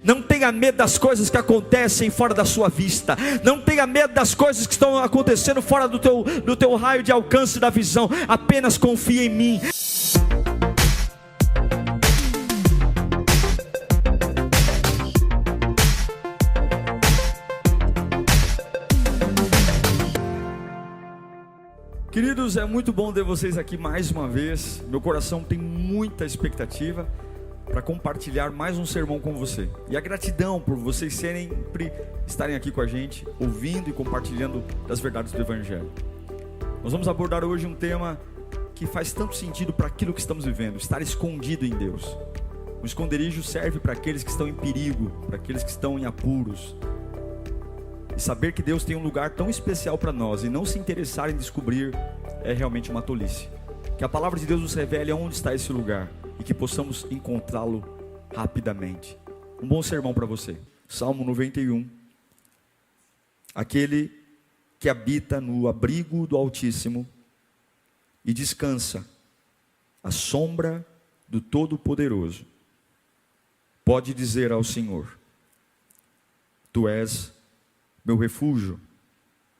Não tenha medo das coisas que acontecem fora da sua vista. Não tenha medo das coisas que estão acontecendo fora do teu raio de alcance da visão. Apenas confie em mim. Queridos, é muito bom ter vocês aqui mais uma vez. Meu coração tem muita expectativa para compartilhar mais um sermão com você. E a gratidão por vocês sempre estarem aqui com a gente, ouvindo e compartilhando das verdades do Evangelho. Nós vamos abordar hoje um tema que faz tanto sentido para aquilo que estamos vivendo: estar escondido em Deus. O esconderijo serve para aqueles que estão em perigo, para aqueles que estão em apuros. E saber que Deus tem um lugar tão especial para nós e não se interessar em descobrir é realmente uma tolice. Que a palavra de Deus nos revele onde está esse lugar e que possamos encontrá-lo rapidamente. Um bom sermão para você. Salmo 91. Aquele que habita no abrigo do Altíssimo e descansa à sombra do Todo-Poderoso, pode dizer ao Senhor: Tu és meu refúgio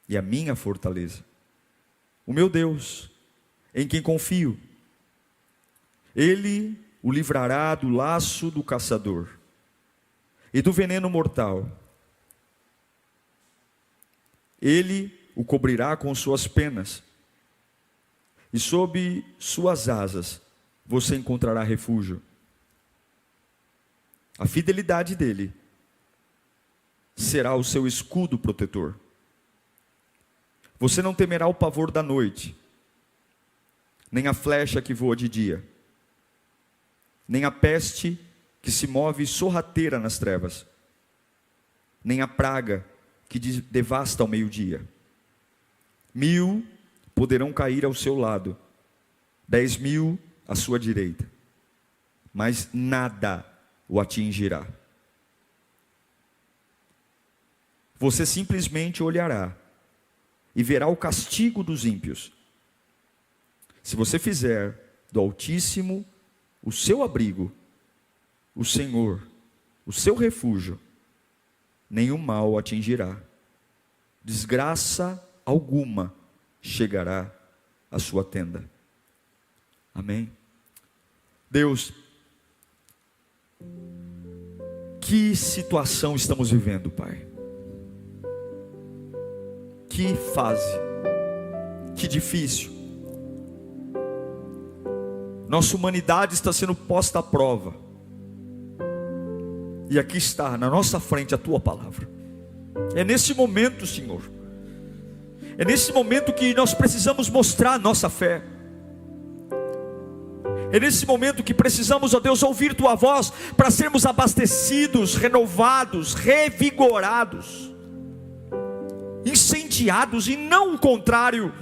e a minha fortaleza, o meu Deus, em quem confio. Ele o livrará do laço do caçador e do veneno mortal. Ele o cobrirá com suas penas, e sob suas asas você encontrará refúgio. A fidelidade dele será o seu escudo protetor. Você não temerá o pavor da noite, nem a flecha que voa de dia, nem a peste que se move sorrateira nas trevas, nem a praga que devasta ao meio-dia. 1000 poderão cair ao seu lado, 10.000 à sua direita, mas nada o atingirá. Você simplesmente olhará e verá o castigo dos ímpios. Se você fizer do Altíssimo o seu abrigo, o Senhor, o seu refúgio, nenhum mal o atingirá. Desgraça alguma chegará à sua tenda. Amém? Deus, que situação estamos vivendo, Pai? Que fase, que difícil. Nossa humanidade está sendo posta à prova. E aqui está, na nossa frente, a Tua palavra. É nesse momento, Senhor, é nesse momento que nós precisamos mostrar a nossa fé. É nesse momento que precisamos, ó Deus, ouvir Tua voz para sermos abastecidos, renovados, revigorados, incendiados, e não o contrário.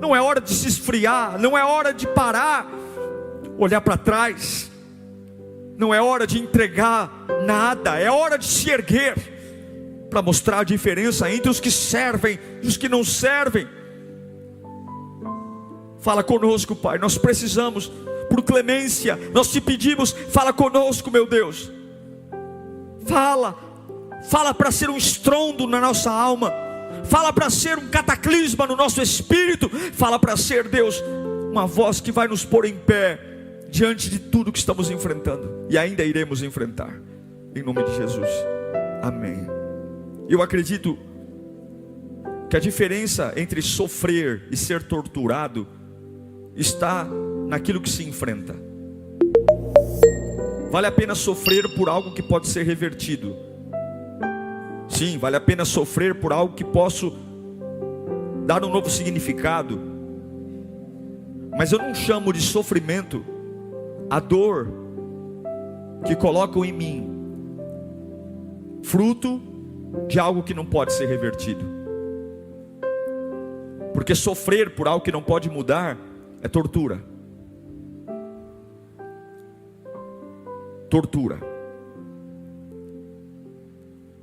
Não é hora de se esfriar, não é hora de parar, olhar para trás, não é hora de entregar nada, é hora de se erguer para mostrar a diferença entre os que servem e os que não servem. Fala conosco, Pai, nós precisamos, por clemência, nós te pedimos, fala conosco, meu Deus. Fala para ser um estrondo na nossa alma, fala para ser um cataclisma no nosso espírito, fala para ser, Deus, uma voz que vai nos pôr em pé diante de tudo que estamos enfrentando e ainda iremos enfrentar, em nome de Jesus, amém. Eu acredito que a diferença entre sofrer e ser torturado está naquilo que se enfrenta. Vale a pena sofrer por algo que pode ser revertido. Sim, vale a pena sofrer por algo que posso dar um novo significado. Mas eu não chamo de sofrimento a dor que colocam em mim, fruto de algo que não pode ser revertido. Porque sofrer por algo que não pode mudar é tortura. Tortura.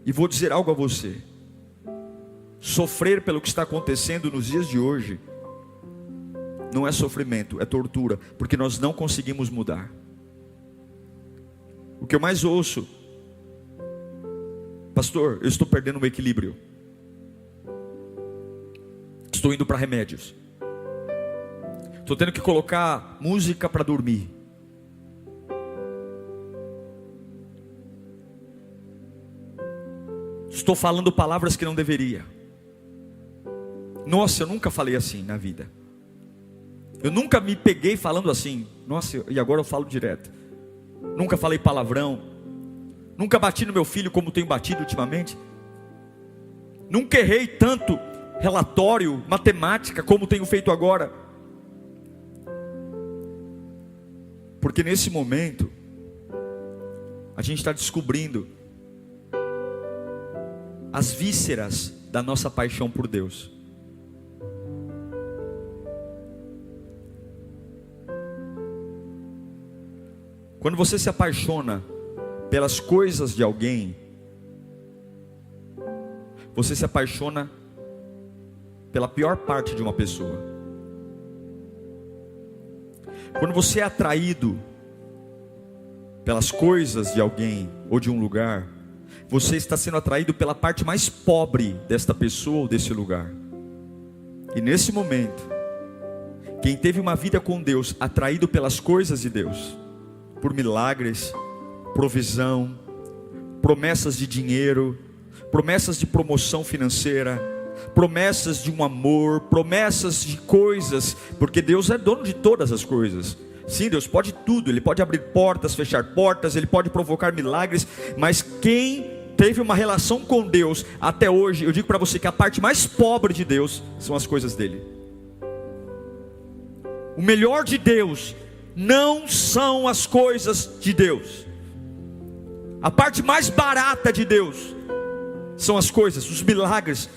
E vou dizer algo a você: sofrer pelo que está acontecendo nos dias de hoje não é sofrimento, é tortura, porque nós não conseguimos mudar. O que eu mais ouço pastor, eu estou perdendo o equilíbrio. Estou indo para remédios. Estou tendo que colocar música para dormir. Estou falando palavras que não deveria. Nossa, eu nunca falei assim na vida. Eu nunca me peguei falando assim. Nossa, e agora eu falo direto. Nunca falei palavrão. Nunca bati no meu filho como tenho batido ultimamente. Nunca errei tanto relatório, matemática, como tenho feito agora. Porque nesse momento, a gente está descobrindo as vísceras da nossa paixão por Deus. Quando você se apaixona pelas coisas de alguém, você se apaixona pela pior parte de uma pessoa. Quando você é atraído pelas coisas de alguém ou de um lugar, você está sendo atraído pela parte mais pobre desta pessoa ou desse lugar. E nesse momento, quem teve uma vida com Deus, atraído pelas coisas de Deus, por milagres, provisão, promessas de dinheiro, promessas de promoção financeira, promessas de um amor, promessas de coisas, porque Deus é dono de todas as coisas. Sim, Deus pode tudo, Ele pode abrir portas, fechar portas, Ele pode provocar milagres, mas quem teve uma relação com Deus até hoje, eu digo para você que a parte mais pobre de Deus são as coisas dele. O melhor de Deus não são as coisas de Deus. A parte mais barata de Deus são as coisas, os milagres,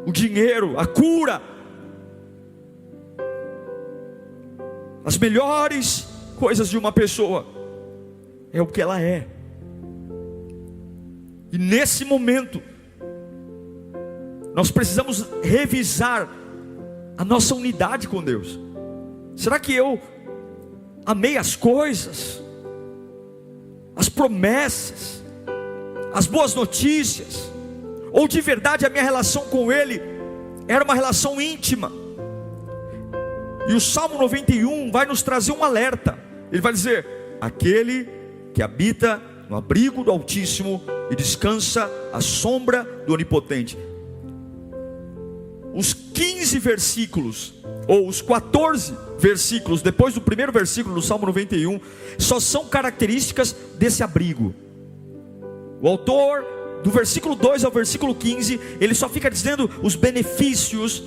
o dinheiro, a cura. As melhores coisas de uma pessoa é o que ela é. E nesse momento nós precisamos revisar a nossa unidade com Deus. Será que eu amei as coisas, as promessas, as boas notícias, ou de verdade a minha relação com Ele era uma relação íntima? E o Salmo 91 vai nos trazer um alerta. Ele vai dizer: aquele que habita no abrigo do Altíssimo e descansa à sombra do Onipotente. Os 15 versículos, ou os 14 versículos, depois do primeiro versículo do Salmo 91, só são características desse abrigo. O autor, do versículo 2 ao versículo 15, ele só fica dizendo os benefícios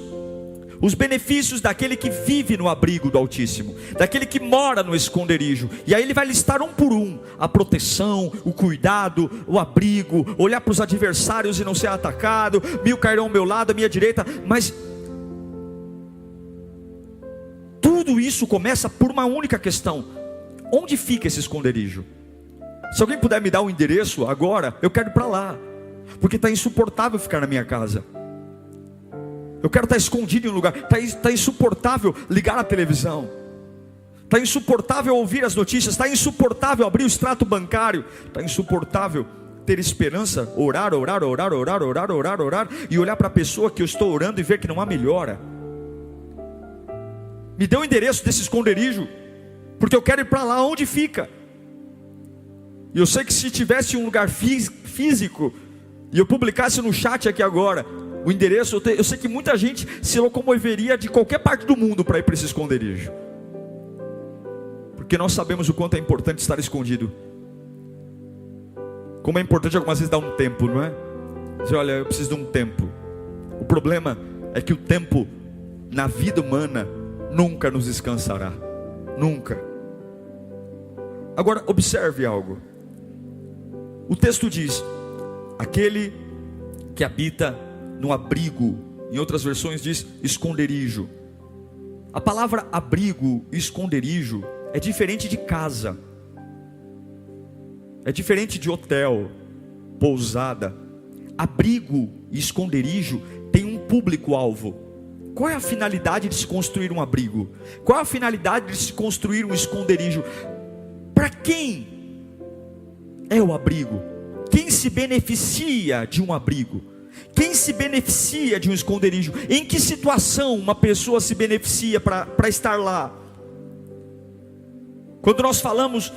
daquele que vive no abrigo do Altíssimo, daquele que mora no esconderijo. E aí ele vai listar um por um: a proteção, o cuidado, o abrigo, olhar para os adversários e não ser atacado, 1000 cairão ao meu lado, à minha direita. Mas tudo isso começa por uma única questão: onde fica esse esconderijo? Se alguém puder me dar um endereço agora, eu quero ir para lá, porque está insuportável ficar na minha casa. Eu quero estar escondido em um lugar. Está insuportável ligar a televisão. Está insuportável ouvir as notícias. Está insuportável abrir o extrato bancário. Está insuportável ter esperança, orar, e olhar para a pessoa que eu estou orando e ver que não há melhora. Me dê o endereço desse esconderijo, porque eu quero ir para lá. Onde fica? E eu sei que se tivesse um lugar físico, e eu publicasse no chat aqui agora o endereço, eu sei que muita gente se locomoveria de qualquer parte do mundo para ir para esse esconderijo, porque nós sabemos o quanto é importante estar escondido. Como é importante algumas vezes dar um tempo, não é? Dizer: olha, eu preciso de um tempo. O problema é que o tempo na vida humana nunca nos descansará. Nunca. Agora observe algo. O texto diz: aquele que habita no abrigo, em outras versões diz esconderijo. A palavra abrigo e esconderijo é diferente de casa, é diferente de hotel, pousada. Abrigo e esconderijo tem um público-alvo. Qual é a finalidade de se construir um abrigo? Qual é a finalidade de se construir um esconderijo? Para quem é o abrigo? Quem se beneficia de um abrigo? Quem se beneficia de um esconderijo? Em que situação uma pessoa se beneficia para estar lá? Quando nós falamos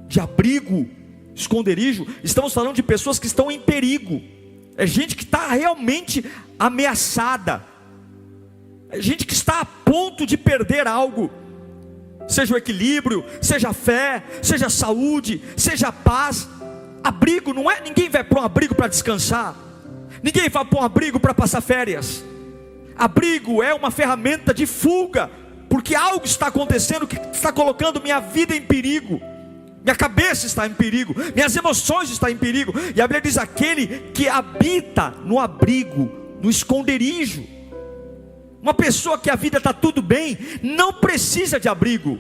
de abrigo, esconderijo, estamos falando de pessoas que estão em perigo. É gente que está realmente ameaçada. É gente que está a ponto de perder algo. Seja o equilíbrio, seja a fé, seja a saúde, seja a paz. Abrigo não é, ninguém vai para um abrigo para descansar. Ninguém vai para um abrigo para passar férias. Abrigo é uma ferramenta de fuga, porque algo está acontecendo que está colocando minha vida em perigo. Minha cabeça está em perigo, minhas emoções estão em perigo. E a Bíblia diz: aquele que habita no abrigo, no esconderijo. Uma pessoa que a vida está tudo bem, não precisa de abrigo.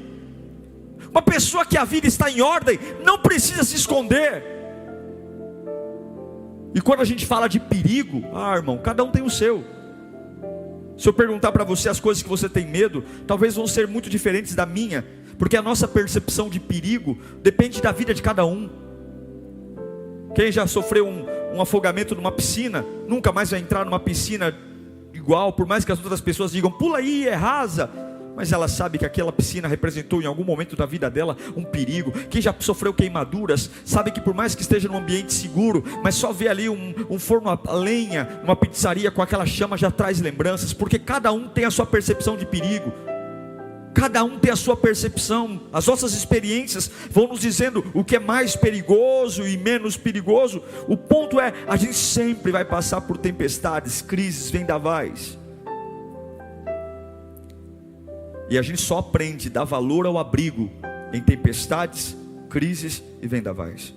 Uma pessoa que a vida está em ordem, não precisa se esconder. E quando a gente fala de perigo, irmão, cada um tem o seu. Se eu perguntar para você as coisas que você tem medo, talvez vão ser muito diferentes da minha, porque a nossa percepção de perigo depende da vida de cada um. Quem já sofreu um afogamento numa piscina, nunca mais vai entrar numa piscina igual, por mais que as outras pessoas digam: pula aí, é rasa. Mas ela sabe que aquela piscina representou em algum momento da vida dela um perigo. Quem já sofreu queimaduras sabe que por mais que esteja num ambiente seguro, mas só vê ali um forno a lenha, uma pizzaria com aquela chama, já traz lembranças. Porque cada um tem a sua percepção de perigo. Cada um tem a sua percepção. As nossas experiências vão nos dizendo o que é mais perigoso e menos perigoso. O ponto é, a gente sempre vai passar por tempestades, crises, vendavais. E a gente só aprende a dar valor ao abrigo em tempestades, crises e vendavais.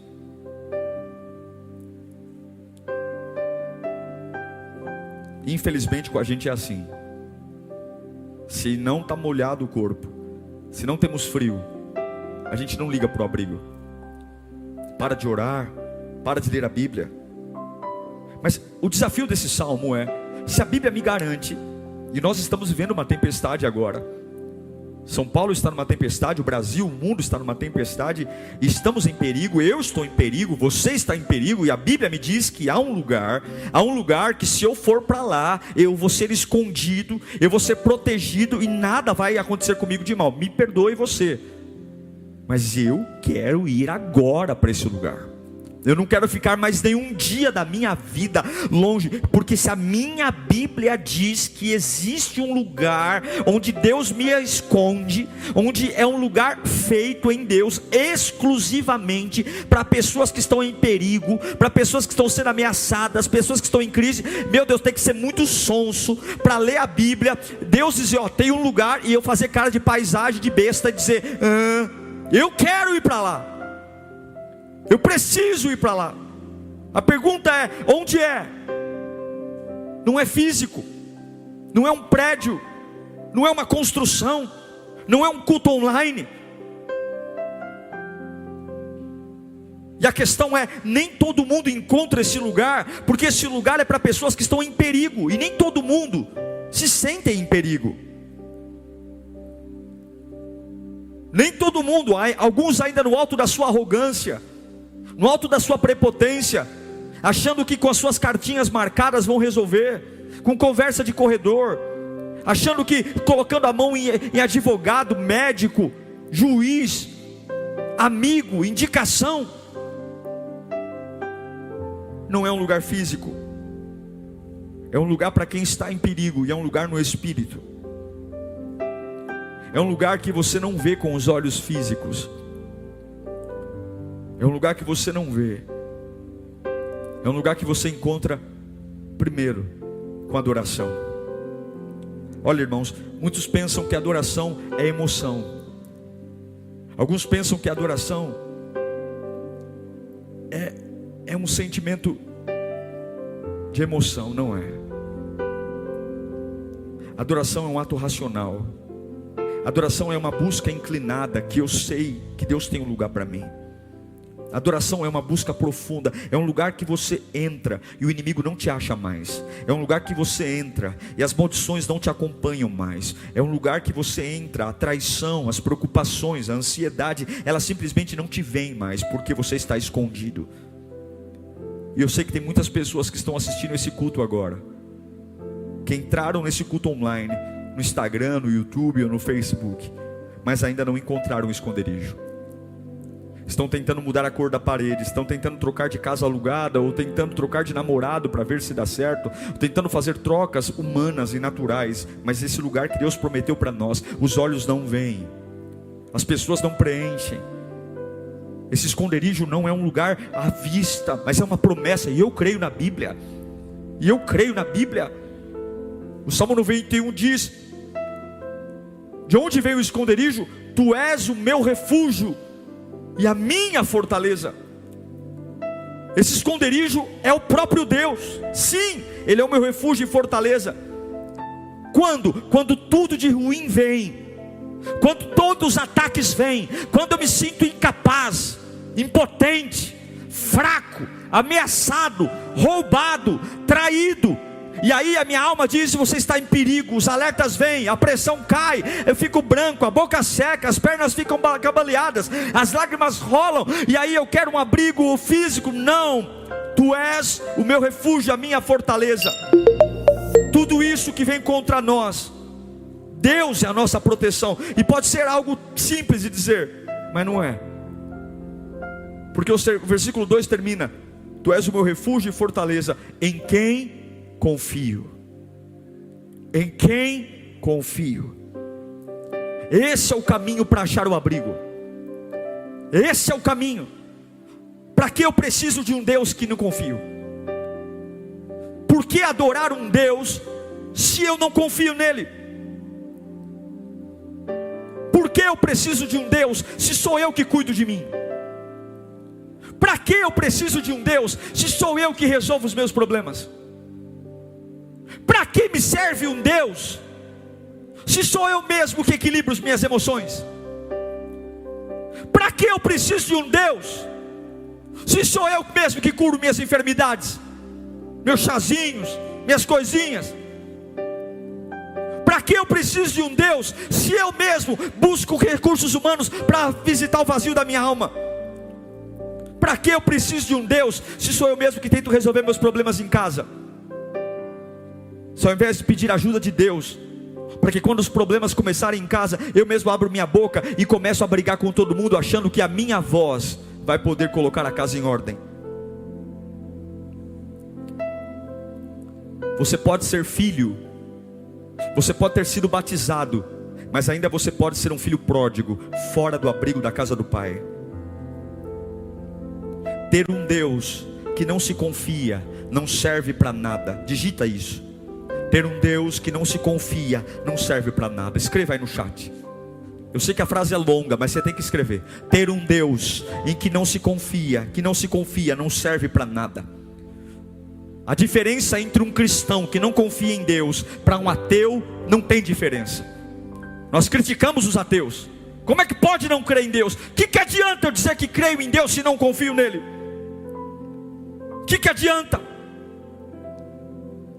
Infelizmente com a gente é assim. Se não está molhado o corpo, se não temos frio, a gente não liga para o abrigo. Para de orar, para de ler a Bíblia. Mas o desafio desse salmo é: se a Bíblia me garante, e nós estamos vivendo uma tempestade agora, São Paulo está numa tempestade, o Brasil, o mundo está numa tempestade, estamos em perigo, eu estou em perigo, você está em perigo, e a Bíblia me diz que há um lugar que se eu for para lá, eu vou ser escondido, eu vou ser protegido, e nada vai acontecer comigo de mal. Me perdoe você, mas eu quero ir agora para esse lugar. Eu não quero ficar mais nenhum dia da minha vida longe, porque se a minha Bíblia diz que existe um lugar onde Deus me esconde, onde é um lugar feito em Deus exclusivamente para pessoas que estão em perigo, para pessoas que estão sendo ameaçadas, pessoas que estão em crise, meu Deus, tem que ser muito sonso para ler a Bíblia, Deus dizer: tem um lugar, e eu fazer cara de paisagem, de besta, e dizer: eu quero ir para lá. Eu preciso ir para lá. A pergunta é: onde é? Não é físico, não é um prédio, não é uma construção, não é um culto online. E a questão é: nem todo mundo encontra esse lugar, porque esse lugar é para pessoas que estão em perigo, e nem todo mundo se sente em perigo. Nem todo mundo, alguns ainda no alto da sua arrogância, no alto da sua prepotência, achando que com as suas cartinhas marcadas vão resolver, com conversa de corredor, achando que colocando a mão em advogado, médico, juiz, amigo, indicação. Não é um lugar físico, é um lugar para quem está em perigo, e é um lugar no espírito. É um lugar que você não vê com os olhos físicos. É um lugar que você não vê. É um lugar que você encontra primeiro com adoração. Olha, irmãos, muitos pensam que adoração é emoção. Alguns pensam que adoração é um sentimento de emoção. Não é. Adoração é um ato racional. Adoração é uma busca inclinada, que eu sei que Deus tem um lugar para mim. Adoração é uma busca profunda, é um lugar que você entra e o inimigo não te acha mais. É um lugar que você entra e as maldições não te acompanham mais. É um lugar que você entra, a traição, as preocupações, a ansiedade, elas simplesmente não te veem mais, porque você está escondido. E eu sei que tem muitas pessoas que estão assistindo esse culto agora, que entraram nesse culto online, no Instagram, no YouTube ou no Facebook, mas ainda não encontraram um esconderijo. Estão tentando mudar a cor da parede, estão tentando trocar de casa alugada, ou tentando trocar de namorado para ver se dá certo, tentando fazer trocas humanas e naturais, mas esse lugar que Deus prometeu para nós, os olhos não veem, as pessoas não preenchem. Esse esconderijo não é um lugar à vista, mas é uma promessa, e eu creio na Bíblia. O Salmo 91 diz: de onde veio o esconderijo? Tu és o meu refúgio e a minha fortaleza. Esse esconderijo é o próprio Deus. Sim, Ele é o meu refúgio e fortaleza. Quando tudo de ruim vem, quando todos os ataques vêm, quando eu me sinto incapaz, impotente, fraco, ameaçado, roubado, traído, e aí a minha alma diz: você está em perigo, os alertas vêm, a pressão cai, eu fico branco, a boca seca, as pernas ficam cambaleadas, as lágrimas rolam, e aí eu quero um abrigo físico. Não, tu és o meu refúgio, a minha fortaleza. Tudo isso que vem contra nós, Deus é a nossa proteção. E pode ser algo simples de dizer, mas não é, porque o versículo 2 termina: tu és o meu refúgio e fortaleza, em quem confio. Em quem confio. Esse é o caminho para achar o abrigo. Esse é o caminho. Para que eu preciso de um Deus que não confio? Por que adorar um Deus se eu não confio nele? Por que eu preciso de um Deus se sou eu que cuido de mim? Para que eu preciso de um Deus se sou eu que resolvo os meus problemas? Para que me serve um Deus se sou eu mesmo que equilibro as minhas emoções? Para que eu preciso de um Deus se sou eu mesmo que curo minhas enfermidades, meus chazinhos, minhas coisinhas? Para que eu preciso de um Deus se eu mesmo busco recursos humanos para visitar o vazio da minha alma? Para que eu preciso de um Deus se sou eu mesmo que tento resolver meus problemas em casa? Se ao invés de pedir ajuda de Deus, para que quando os problemas começarem em casa, eu mesmo abro minha boca e começo a brigar com todo mundo, achando que a minha voz vai poder colocar a casa em ordem. Você pode ser filho, você pode ter sido batizado, mas ainda você pode ser um filho pródigo, fora do abrigo da casa do Pai. Ter um Deus que não se confia não serve para nada. Digita isso. Ter um Deus que não se confia não serve para nada. Escreva aí no chat. Eu sei que a frase é longa, mas você tem que escrever. Ter um Deus em que não se confia, não serve para nada. A diferença entre um cristão que não confia em Deus para um ateu não tem diferença. Nós criticamos os ateus. Como é que pode não crer em Deus? Que adianta eu dizer que creio em Deus se não confio nele? Que adianta?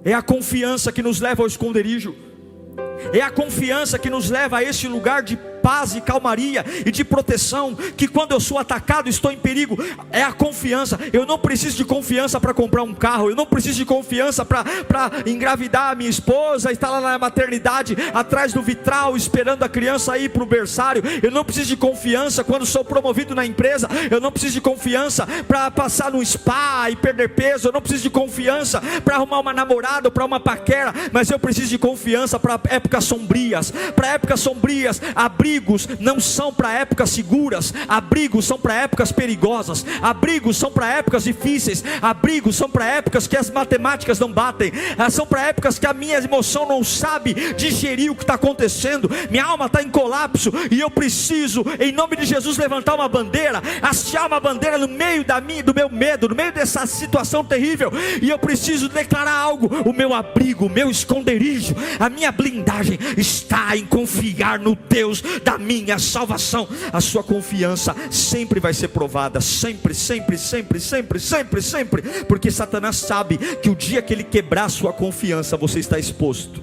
É a confiança que nos leva ao esconderijo. É a confiança que nos leva a esse lugar de paz e calmaria e de proteção, que quando eu sou atacado, estou em perigo. É a confiança. Eu não preciso de confiança para comprar um carro, eu não preciso de confiança para engravidar a minha esposa, estar lá na maternidade, atrás do vitral, esperando a criança ir para o berçário. Eu não preciso de confiança quando sou promovido na empresa. Eu não preciso de confiança para passar no spa e perder peso. Eu não preciso de confiança para arrumar uma namorada ou para uma paquera, mas eu preciso de confiança para épocas sombrias. Para épocas sombrias, abrigos não são para épocas seguras, abrigos são para épocas perigosas, abrigos são para épocas difíceis, abrigos são para épocas que as matemáticas não batem, são para épocas que a minha emoção não sabe digerir o que está acontecendo, minha alma está em colapso, e eu preciso, em nome de Jesus, levantar uma bandeira, hastear uma bandeira no meio do meu medo, no meio dessa situação terrível, e eu preciso declarar algo. O meu abrigo, o meu esconderijo, a minha blindagem está em confiar no Deus da minha salvação. A sua confiança sempre vai ser provada, sempre, sempre, sempre, sempre, sempre, sempre, porque Satanás sabe que o dia que ele quebrar a sua confiança, você está exposto.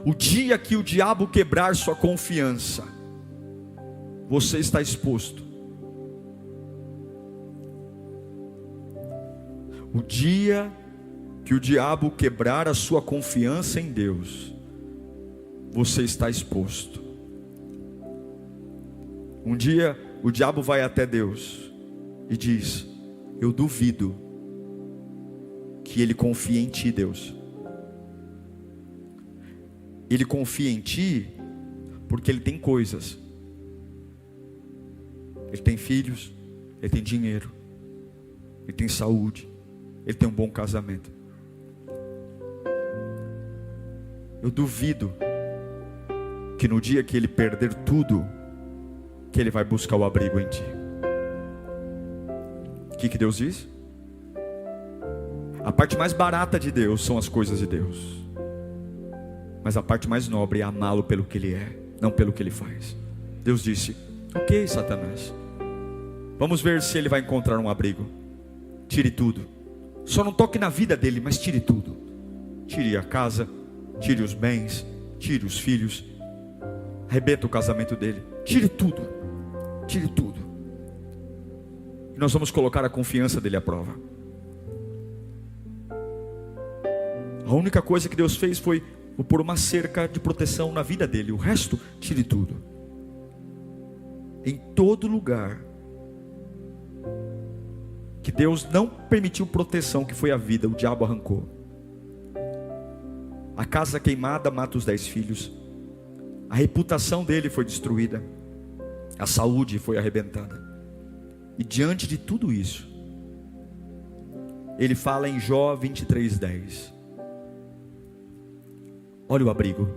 O dia que o diabo quebrar sua confiança, você está exposto. O dia que o diabo quebrar a sua confiança em Deus, você está exposto. Um dia o diabo vai até Deus e diz: eu duvido que ele confie em ti, Deus. Ele confia em ti porque ele tem coisas. Ele tem filhos, ele tem dinheiro, ele tem saúde, ele tem um bom casamento. Eu duvido que no dia que ele perder tudo, que ele vai buscar o abrigo em ti. O que Deus diz? A parte mais barata de Deus são as coisas de Deus, mas a parte mais nobre é amá-lo pelo que ele é, não pelo que ele faz. Deus disse: ok, Satanás, vamos ver se ele vai encontrar um abrigo. Tire tudo. Só não toque na vida dele, mas tire tudo. Tire a casa, tire os bens, tire os filhos, arrebenta o casamento dele. Tire tudo. Tire tudo. E nós vamos colocar a confiança dele à prova. A única coisa que Deus fez foi pôr uma cerca de proteção na vida dele. O resto, tire tudo. Em todo lugar que Deus não permitiu proteção, que foi a vida, o diabo arrancou. A casa queimada mata os 10 filhos. A reputação dele foi destruída. A saúde foi arrebentada. E diante de tudo isso, ele fala em Jó 23:10. Olha o abrigo.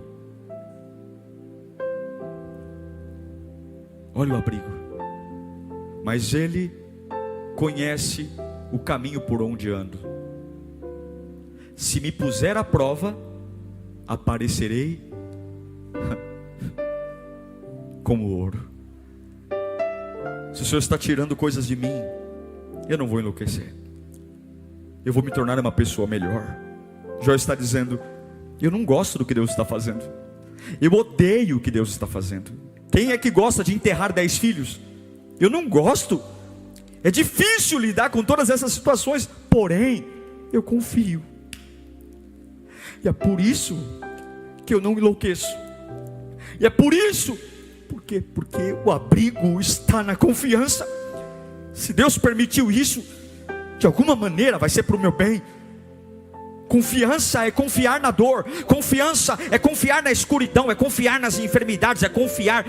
Olha o abrigo. Mas ele conhece o caminho por onde ando. Se me puser à prova, aparecerei como ouro. Se o Senhor está tirando coisas de mim, eu não vou enlouquecer. Eu vou me tornar uma pessoa melhor. Jó está dizendo: eu não gosto do que Deus está fazendo. Eu odeio o que Deus está fazendo. Quem é que gosta de enterrar 10 filhos? Eu não gosto. É difícil lidar com todas essas situações. Porém, eu confio. E é por isso que eu não enlouqueço. E é por isso. Por quê? Porque o abrigo está na confiança. Se Deus permitiu isso, de alguma maneira vai ser para o meu bem. Confiança é confiar na dor. Confiança é confiar na escuridão. É confiar nas enfermidades. É confiar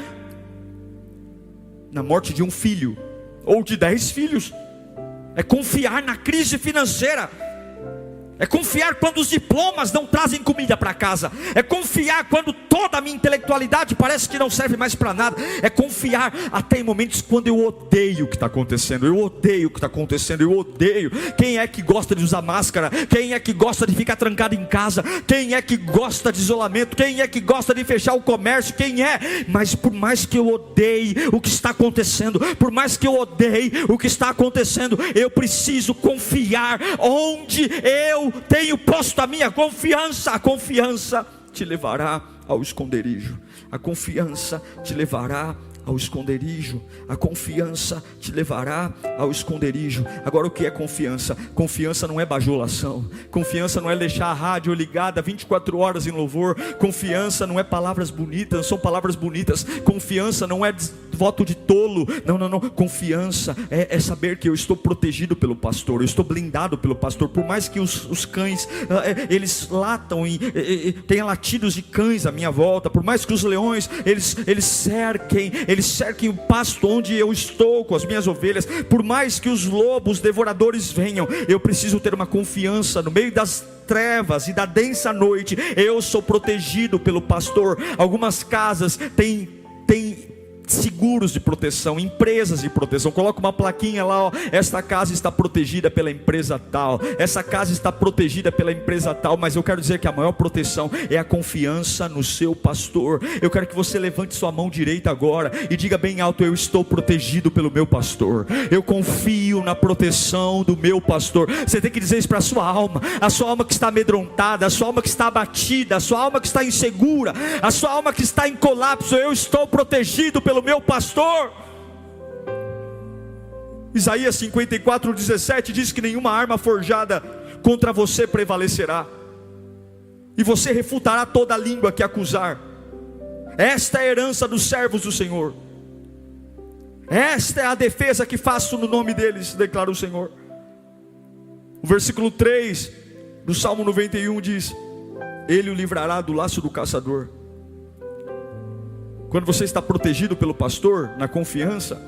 na morte de um filho, ou de 10 filhos. É confiar na crise financeira. É confiar quando os diplomas não trazem comida para casa. É confiar quando toda a minha intelectualidade parece que não serve mais para nada. É confiar até em momentos quando eu odeio o que está acontecendo. Eu odeio o que está acontecendo. Eu odeio. Quem é que gosta de usar máscara? Quem é que gosta de ficar trancado em casa? Quem é que gosta de isolamento? Quem é que gosta de fechar o comércio? Quem é? Mas por mais que eu odeie o que está acontecendo, por mais que eu odeie o que está acontecendo, eu preciso confiar onde eu tenho posto a minha confiança. A confiança te levará ao esconderijo. A confiança te levará ao esconderijo. A confiança te levará ao esconderijo. Agora, o que é confiança? Confiança não é bajulação. Confiança não é deixar a rádio ligada 24 horas em louvor. Confiança não é palavras bonitas, não são palavras bonitas. Confiança não é voto de tolo. Não. Confiança é saber que eu estou protegido pelo pastor. Eu estou blindado pelo pastor. Por mais que os cães eles latam e tenha latidos de cães à minha volta, por mais que os leões eles cerquem o pasto onde eu estou com as minhas ovelhas, por mais que os lobos devoradores venham, eu preciso ter uma confiança. No meio das trevas e da densa noite, eu sou protegido pelo pastor. Algumas casas têm seguros de proteção, empresas de proteção. Coloca uma plaquinha lá, ó, esta casa está protegida pela empresa tal, essa casa está protegida pela empresa tal. Mas eu quero dizer que a maior proteção é a confiança no seu pastor. Eu quero que você levante sua mão direita agora e diga bem alto: eu estou protegido pelo meu pastor. Eu confio na proteção do meu pastor. Você tem que dizer isso para a sua alma que está amedrontada, a sua alma que está abatida, a sua alma que está insegura, a sua alma que está em colapso. Eu estou protegido pelo meu pastor. Isaías 54:17 diz que nenhuma arma forjada contra você prevalecerá, e você refutará toda língua que acusar. Esta é a herança dos servos do Senhor, esta é a defesa que faço no nome deles, declara o Senhor. O versículo 3 do Salmo 91 diz: Ele o livrará do laço do caçador. Quando você está protegido pelo pastor, na confiança,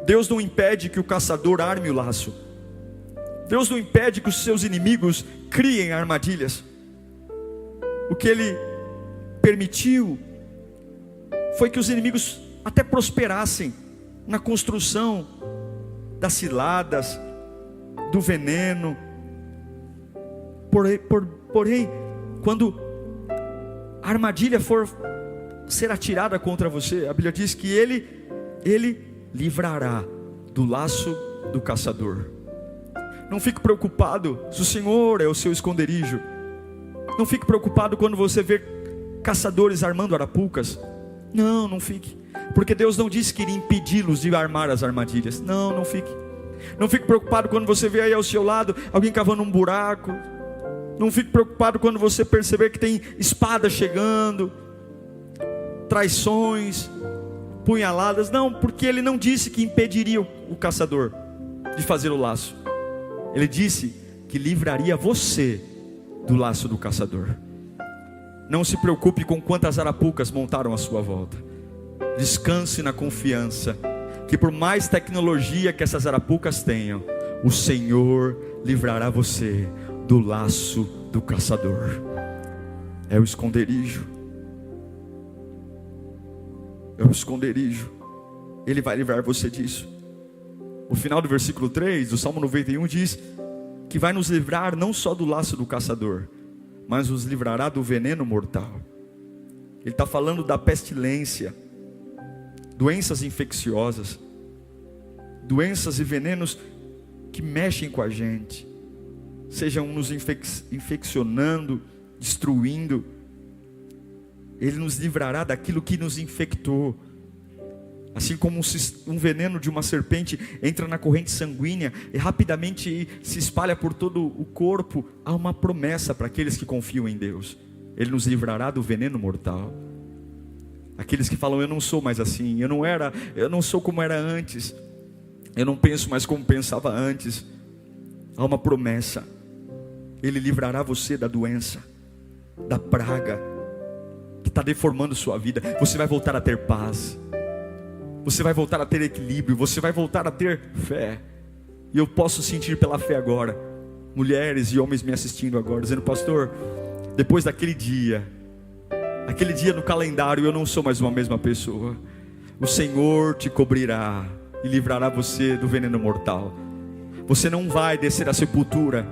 Deus não impede que o caçador arme o laço. Deus não impede que os seus inimigos criem armadilhas. O que Ele permitiu foi que os inimigos até prosperassem na construção das ciladas, do veneno. Porém, quando a armadilha for ser atirada contra você, a Bíblia diz que Ele livrará do laço do caçador. Não fique preocupado se o Senhor é o seu esconderijo. Não fique preocupado quando você vê caçadores armando arapucas. Não fique, porque Deus não disse que iria impedi-los de armar as armadilhas. Não fique. Não fique preocupado quando você vê aí ao seu lado alguém cavando um buraco. Não fique preocupado quando você perceber que tem espada chegando, traições, punhaladas. Não, porque Ele não disse que impediria o caçador de fazer o laço. Ele disse que livraria você do laço do caçador. Não se preocupe com quantas arapucas montaram à sua volta. Descanse na confiança que por mais tecnologia que essas arapucas tenham, o Senhor livrará você do laço do caçador. É o esconderijo. É o esconderijo. Ele vai livrar você disso. O final do versículo 3 do Salmo 91 diz que vai nos livrar não só do laço do caçador, mas nos livrará do veneno mortal. Ele está falando da pestilência, doenças infecciosas, doenças e venenos que mexem com a gente, sejam nos infeccionando, destruindo. Ele nos livrará daquilo que nos infectou. Assim como um veneno de uma serpente entra na corrente sanguínea e rapidamente se espalha por todo o corpo, há uma promessa para aqueles que confiam em Deus: Ele nos livrará do veneno mortal. Aqueles que falam: eu não sou mais assim, eu não sou como era antes, eu não penso mais como pensava antes. Há uma promessa: Ele livrará você da doença, da praga que está deformando sua vida. Você vai voltar a ter paz, você vai voltar a ter equilíbrio, você vai voltar a ter fé. E eu posso sentir pela fé agora, mulheres e homens me assistindo agora, dizendo: pastor, depois daquele dia, aquele dia no calendário, eu não sou mais uma mesma pessoa. O Senhor te cobrirá e livrará você do veneno mortal. Você não vai descer à sepultura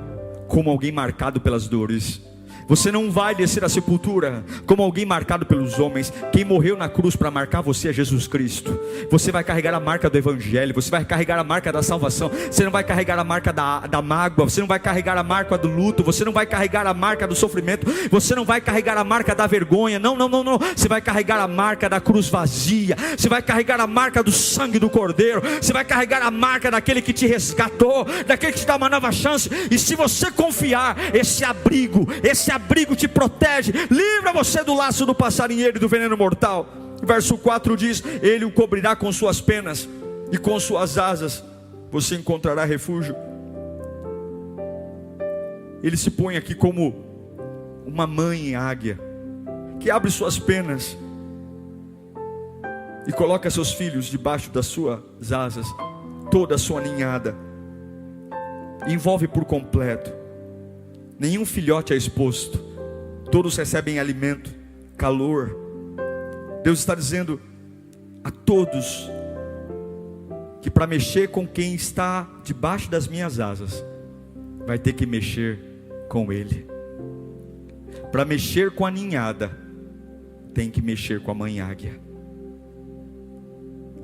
como alguém marcado pelas dores. Você não vai descer à sepultura como alguém marcado pelos homens. Quem morreu na cruz para marcar você é Jesus Cristo. Você vai carregar a marca do Evangelho, você vai carregar a marca da salvação. Você não vai carregar a marca da mágoa, você não vai carregar a marca do luto, você não vai carregar a marca do sofrimento, você não vai carregar a marca da vergonha. Não. Você vai carregar a marca da cruz vazia, você vai carregar a marca do sangue do Cordeiro, você vai carregar a marca daquele que te resgatou, daquele que te dá uma nova chance. E se você confiar, esse abrigo te protege, livra você do laço do passarinheiro e do veneno mortal. Verso 4 diz: Ele o cobrirá com suas penas e com suas asas você encontrará refúgio. Ele se põe aqui como uma mãe águia que abre suas penas e coloca seus filhos debaixo das suas asas, toda a sua ninhada, envolve por completo. Nenhum filhote é exposto, todos recebem alimento, calor. Deus está dizendo a todos que para mexer com quem está debaixo das minhas asas, vai ter que mexer com Ele. Para mexer com a ninhada, tem que mexer com a mãe águia.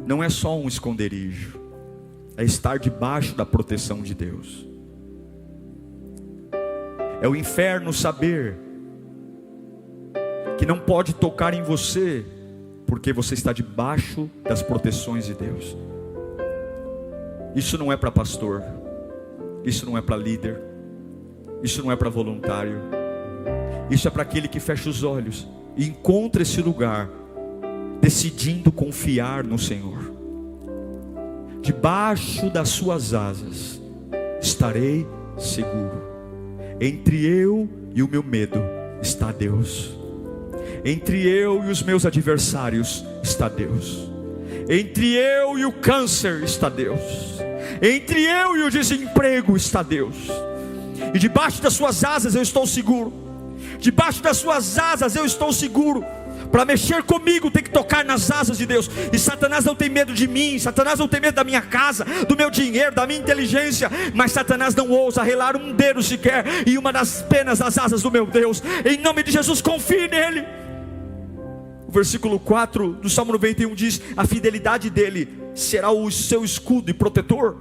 Não é só um esconderijo, é estar debaixo da proteção de Deus. É o inferno saber que não pode tocar em você, porque você está debaixo das proteções de Deus. Isso não é para pastor, isso não é para líder, isso não é para voluntário, isso é para aquele que fecha os olhos e encontra esse lugar, decidindo confiar no Senhor. Debaixo das suas asas estarei seguro. Entre eu e o meu medo está Deus. Entre eu e os meus adversários está Deus. Entre eu e o câncer está Deus. Entre eu e o desemprego está Deus. E debaixo das suas asas eu estou seguro. Debaixo das suas asas eu estou seguro. Para mexer comigo tem que tocar nas asas de Deus. E Satanás não tem medo de mim, Satanás não tem medo da minha casa, do meu dinheiro, da minha inteligência. Mas Satanás não ousa relar um dedo sequer em uma das penas das asas do meu Deus. Em nome de Jesus, confie nele. O versículo 4 do Salmo 91 diz: a fidelidade dele será o seu escudo e protetor.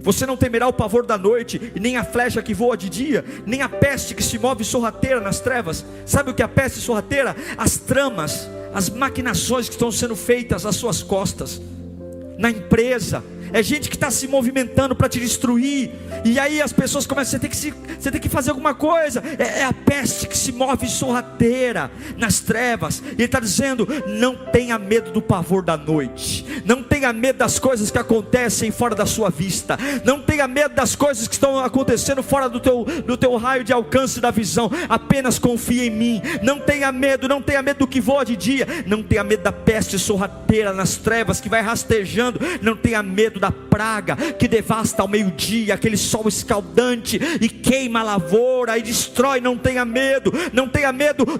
Você não temerá o pavor da noite, e nem a flecha que voa de dia, nem a peste que se move sorrateira nas trevas. Sabe o que é a peste sorrateira? As tramas, as maquinações que estão sendo feitas às suas costas, na empresa. É gente que está se movimentando para te destruir. E aí as pessoas começam, você tem que fazer alguma coisa. É a peste que se move sorrateira nas trevas. E ele está dizendo: não tenha medo do pavor da noite. Não tenha medo das coisas que acontecem fora da sua vista. Não tenha medo das coisas que estão acontecendo fora do teu raio de alcance da visão. Apenas confie em mim. Não tenha medo do que voa de dia. Não tenha medo da peste sorrateira nas trevas que vai rastejando. Não tenha medo da praga que devasta ao meio-dia, aquele sol escaldante e queima a lavoura e destrói. Não tenha medo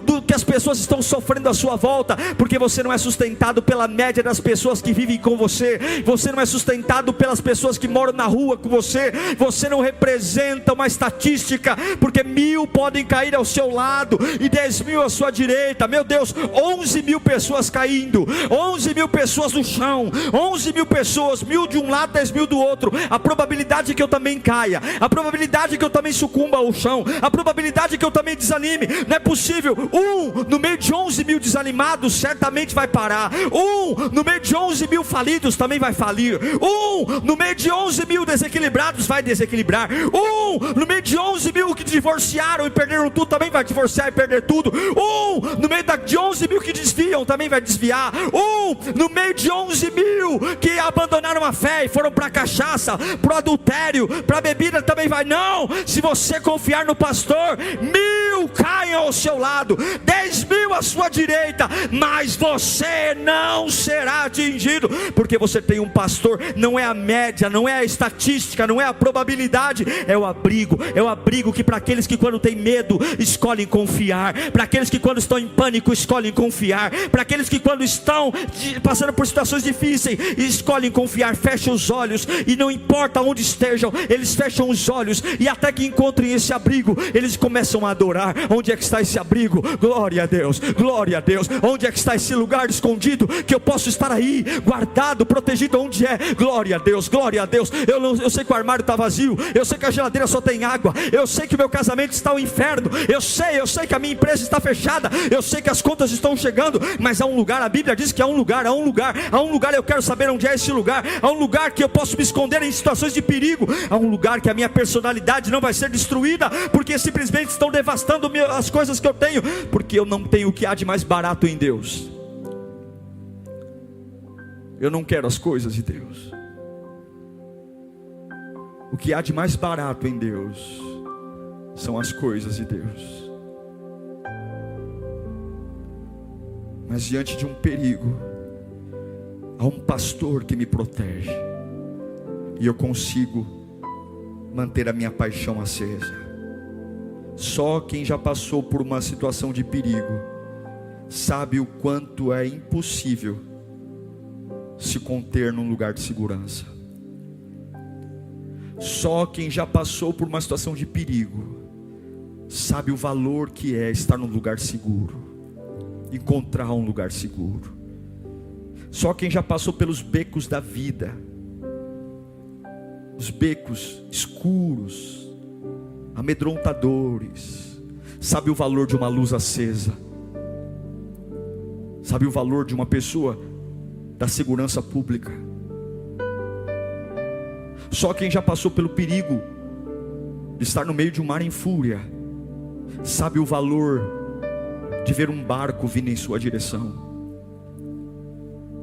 do que as pessoas estão sofrendo à sua volta, porque você não é sustentado pela média das pessoas que vivem com você. Você não é sustentado pelas pessoas que moram na rua com você. Você não representa uma estatística, porque 1000 podem cair ao seu lado e 10.000 à sua direita. Meu Deus, 11.000 pessoas caindo, 11.000 pessoas no chão, 11.000 pessoas, 1.000 de um lado, 10.000 do outro. A probabilidade que eu também caia, a probabilidade que eu também sucumba ao chão, a probabilidade que eu também desanime. Não é possível. No meio de 11.000 desanimados certamente vai parar. No meio de 11.000 falidos também vai falir. No meio de 11.000 desequilibrados vai desequilibrar. No meio de 11.000 que divorciaram e perderam tudo também vai divorciar e perder tudo. No meio de 11.000 que desviam também vai desviar. No meio de 11.000 que abandonaram a fé e foram para a cachaça, para o adultério, para a bebida também vai. Não, se você confiar no pastor, 1.000 caem ao seu lado, 10.000 à sua direita, mas você não será atingido, porque você tem um pastor. Não é a média, não é a estatística, não é a probabilidade, é o abrigo que para aqueles que quando tem medo escolhem confiar, para aqueles que quando estão em pânico escolhem confiar, para aqueles que quando estão passando por situações difíceis escolhem confiar. Fecham os olhos e não importa onde estejam, eles fecham os olhos e até que encontrem esse abrigo, eles começam a adorar. Onde é que está esse abrigo? Glória a Deus, glória a Deus. Onde é que está esse lugar escondido que eu posso estar aí, guardado, protegido? Onde é? Glória a Deus, glória a Deus. Eu sei que o armário está vazio, eu sei que a geladeira só tem água, eu sei que o meu casamento está um inferno, eu sei que a minha empresa está fechada, eu sei que as contas estão chegando, mas há um lugar, a Bíblia diz que há um lugar, eu quero saber onde é esse lugar. Há um lugar que eu posso me esconder em situações de perigo. Há um lugar que a minha personalidade não vai ser destruída, porque simplesmente estão devastando as coisas que eu tenho, porque eu não tenho o que há de mais barato em Deus. Eu não quero as coisas de Deus. O que há de mais barato em Deus são as coisas de Deus. Mas diante de um perigo, há um pastor que me protege, e eu consigo manter a minha paixão acesa. Só quem já passou por uma situação de perigo sabe o quanto é impossível se conter num lugar de segurança. Só quem já passou por uma situação de perigo sabe o valor que é estar num lugar seguro, encontrar um lugar seguro. Só quem já passou pelos becos da vida, os becos escuros, amedrontadores, sabe o valor de uma luz acesa, sabe o valor de uma pessoa da segurança pública. Só quem já passou pelo perigo de estar no meio de um mar em fúria sabe o valor de ver um barco vindo em sua direção,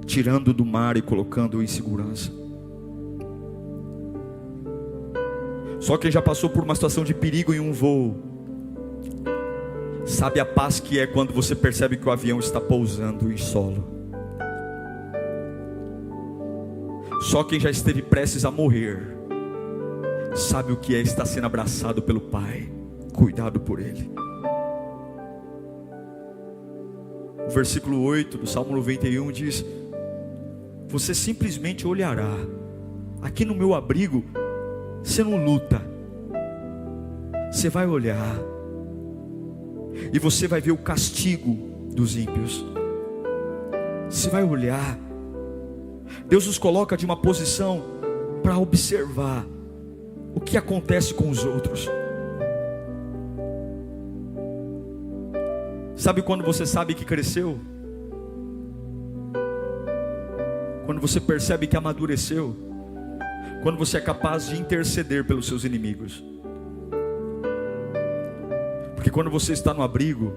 tirando do mar e colocando-o em segurança. Só quem já passou por uma situação de perigo em um voo sabe a paz que é quando você percebe que o avião está pousando em solo. Só quem já esteve prestes a morrer sabe o que é estar sendo abraçado pelo Pai, cuidado por Ele. O versículo 8 do Salmo 91 diz: você simplesmente olhará. Aqui no meu abrigo você não luta, você vai olhar e você vai ver o castigo dos ímpios. Você vai olhar. Deus nos coloca de uma posição para observar o que acontece com os outros. Sabe quando você sabe que cresceu? Quando você percebe que amadureceu. Quando você é capaz de interceder pelos seus inimigos. Porque quando você está no abrigo,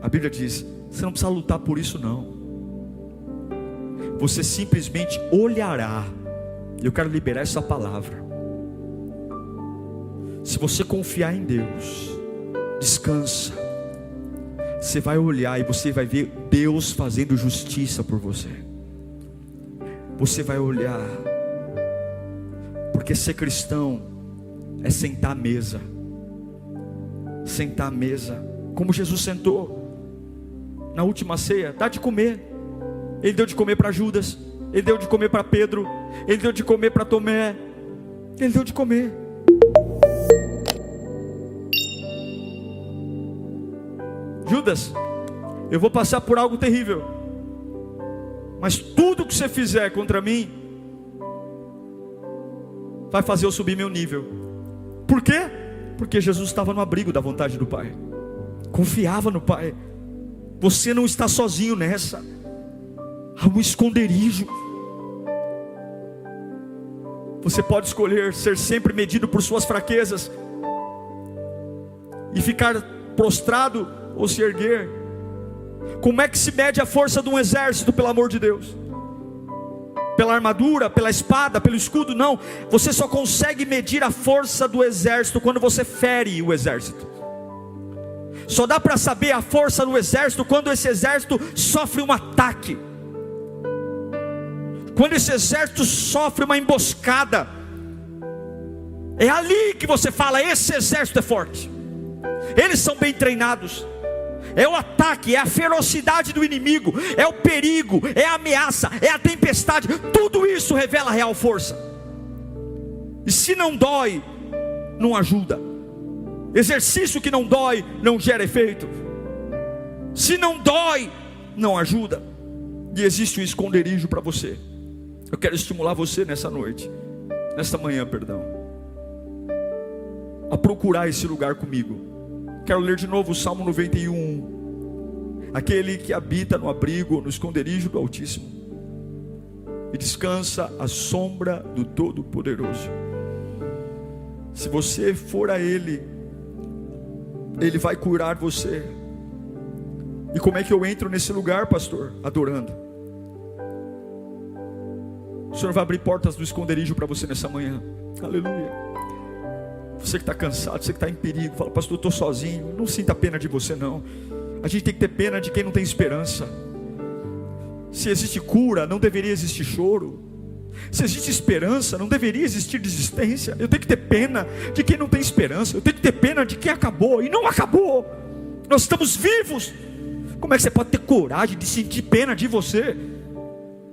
a Bíblia diz, você não precisa lutar por isso não. Você simplesmente olhará. Eu quero liberar essa palavra. Se você confiar em Deus, descansa. Você vai olhar e você vai ver Deus fazendo justiça por você. Você vai olhar. Porque ser cristão é sentar à mesa. Sentar à mesa, como Jesus sentou na última ceia, dá de comer. Ele deu de comer para Judas, Ele deu de comer para Pedro, Ele deu de comer para Tomé, Ele deu de comer. Judas, eu vou passar por algo terrível, mas tudo que você fizer contra mim vai fazer eu subir meu nível. Por quê? Porque Jesus estava no abrigo da vontade do Pai, confiava no Pai. Você não está sozinho nessa. Há um esconderijo. Você pode escolher ser sempre medido por suas fraquezas e ficar prostrado ou se erguer. Como é que se mede a força de um exército, pelo amor de Deus? Pela armadura, pela espada, pelo escudo? Não. Você só consegue medir a força do exército quando você fere o exército. Só dá para saber a força do exército quando esse exército sofre um ataque. Quando esse exército sofre uma emboscada. É ali que você fala, esse exército é forte. Eles são bem treinados. É o ataque, é a ferocidade do inimigo, é o perigo, é a ameaça, é a tempestade. Tudo isso revela a real força. E se não dói, não ajuda. Exercício que não dói, não gera efeito. Se não dói, não ajuda. E existe um esconderijo para você. Eu quero estimular você nessa noite, nesta manhã, perdão, a procurar esse lugar comigo. Quero ler de novo o Salmo 91. Aquele que habita no abrigo, no esconderijo do Altíssimo, e descansa à sombra do Todo-Poderoso. Se você for a Ele, Ele vai curar você. E como é que eu entro nesse lugar, pastor? Adorando. O Senhor vai abrir portas do esconderijo para você nessa manhã. Aleluia. Você que está cansado, você que está em perigo, fala, pastor, eu estou sozinho. Não sinta pena de você não. A gente tem que ter pena de quem não tem esperança. Se existe cura, não deveria existir choro. Se existe esperança, não deveria existir desistência. Eu tenho que ter pena de quem não tem esperança. Eu tenho que ter pena de quem acabou e não acabou. Nós estamos vivos. Como é que você pode ter coragem de sentir pena de você?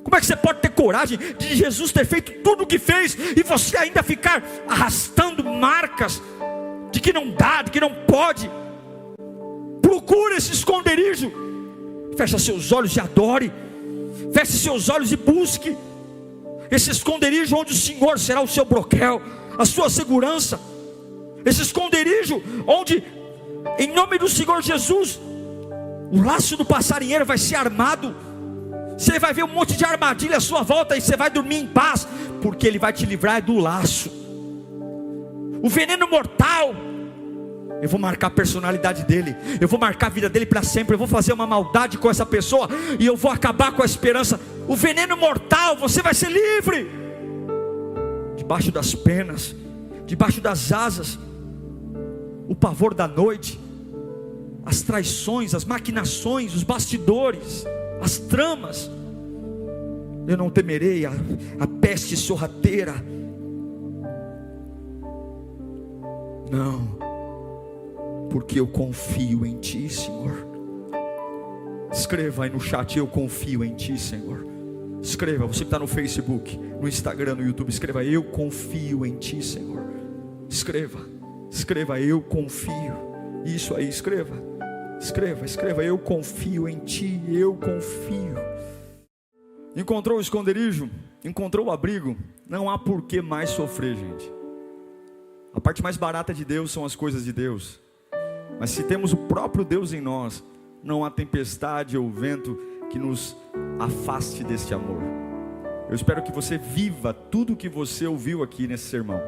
Como é que você pode ter coragem de Jesus ter feito tudo o que fez e você ainda ficar arrastando marcas de que não dá, de que não pode? Procure esse esconderijo. Feche seus olhos e adore. Feche seus olhos e busque esse esconderijo onde o Senhor será o seu broquel, a sua segurança. Esse esconderijo onde, em nome do Senhor Jesus, o laço do passarinheiro vai ser armado. Você vai ver um monte de armadilha à sua volta e você vai dormir em paz, porque Ele vai te livrar do laço. O veneno mortal, eu vou marcar a personalidade dele, eu vou marcar a vida dele para sempre. Eu vou fazer uma maldade com essa pessoa e eu vou acabar com a esperança. O veneno mortal, você vai ser livre, debaixo das penas, debaixo das asas. O pavor da noite, as traições, as maquinações, os bastidores, as tramas. Eu não temerei a peste sorrateira. Não, porque eu confio em Ti, Senhor. Escreva aí no chat: eu confio em Ti, Senhor. Escreva, você que está no Facebook, no Instagram, no YouTube, escreva: eu confio em Ti, Senhor. Escreva, eu confio. Isso aí, escreva, eu confio em Ti, eu confio. Encontrou o esconderijo, encontrou o abrigo, não há por que mais sofrer, gente. A parte mais barata de Deus são as coisas de Deus. Mas se temos o próprio Deus em nós, não há tempestade ou vento que nos afaste deste amor. Eu espero que você viva tudo o que você ouviu aqui nesse sermão.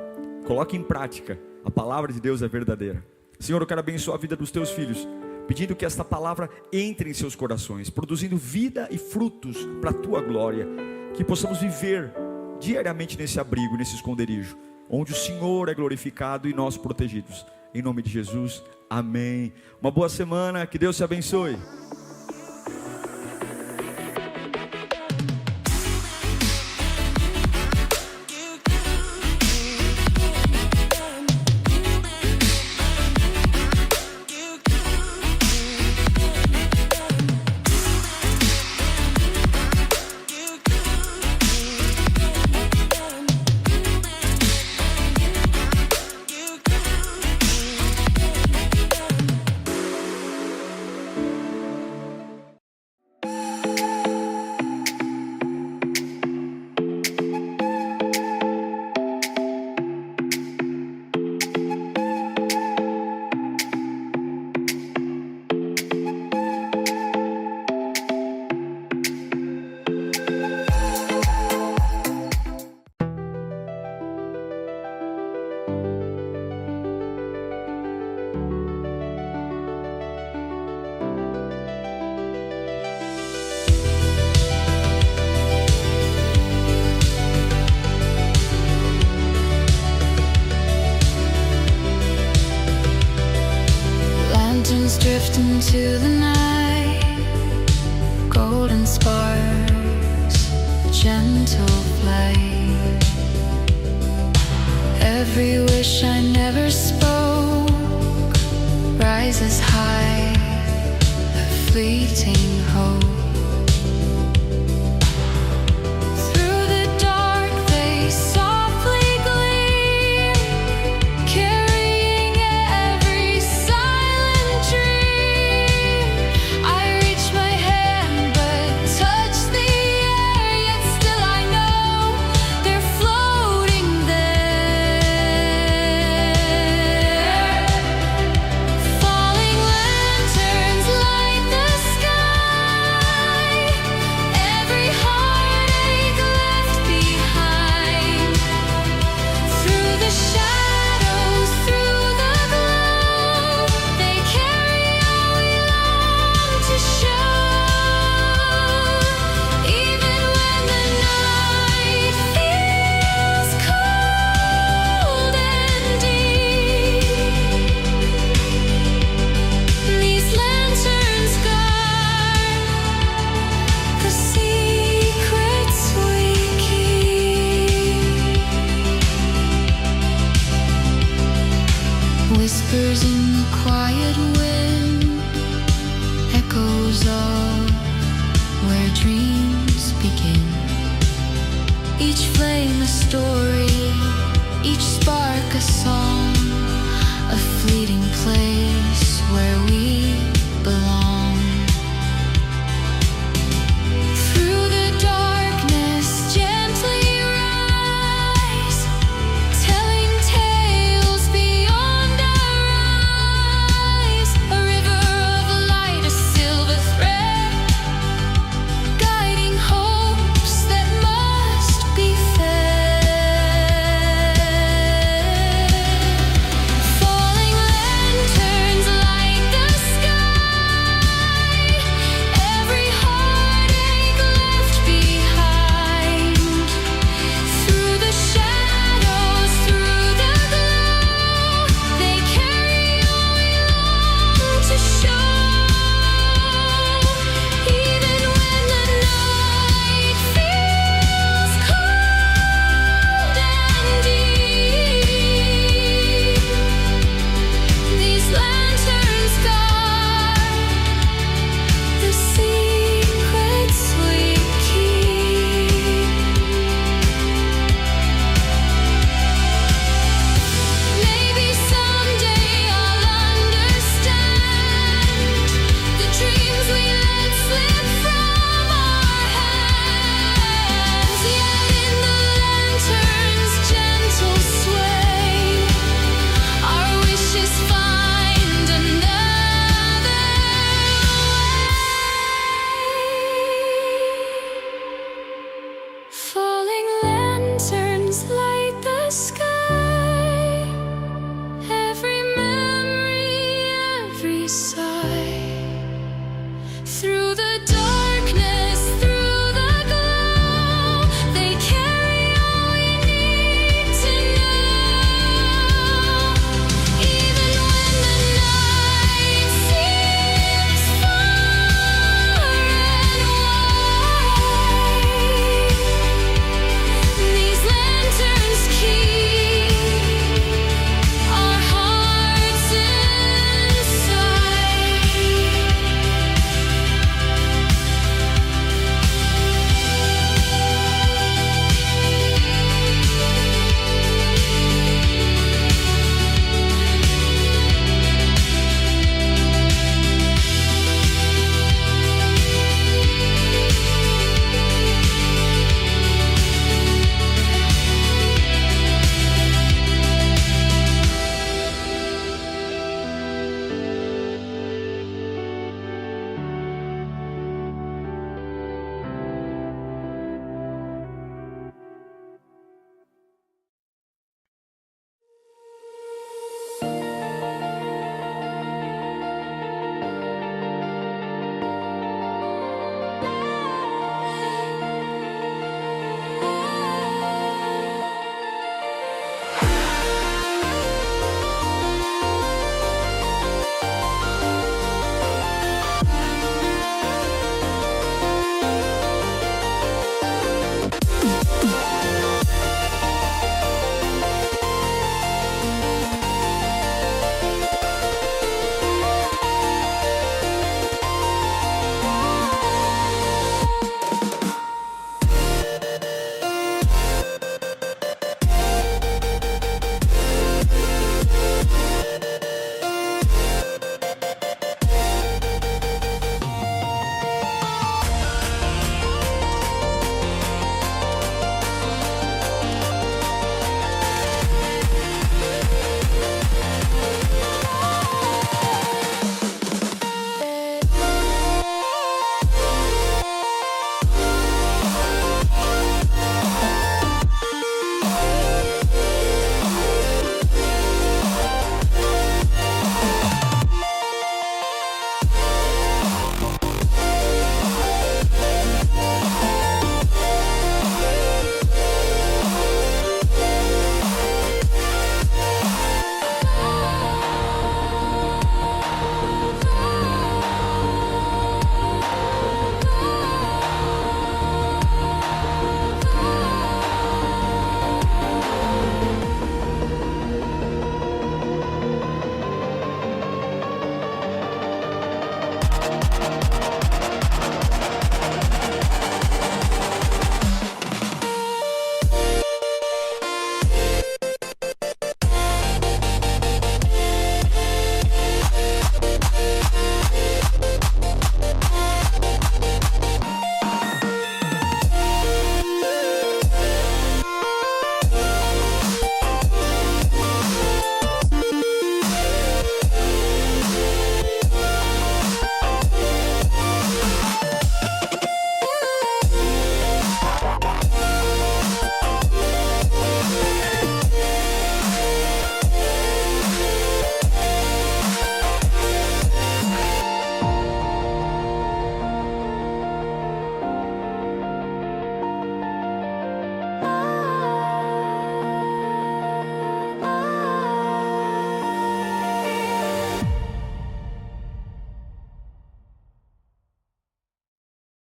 Coloque em prática. A palavra de Deus é verdadeira. Senhor, eu quero abençoar a vida dos teus filhos, pedindo que esta palavra entre em seus corações, produzindo vida e frutos para a tua glória. Que possamos viver diariamente nesse abrigo, nesse esconderijo, onde o Senhor é glorificado e nós protegidos. Em nome de Jesus, amém. Uma boa semana, que Deus te abençoe. Drift into the night, golden sparks, gentle flight. Every wish I never spoke rises high, a fleeting hope. Through the dark they softly gleam, carrying every silent dream. I reach my hand but touch the air, yet still I know they're floating there. Falling lanterns light the sky, every heartache left behind. Through the shadows, through the glow, they carry all we long to show. Even when the night feels cold and deep, these lanterns guard the secrets we keep. Whispers in the quiet wind, echoes of where dreams begin. Each flame a story,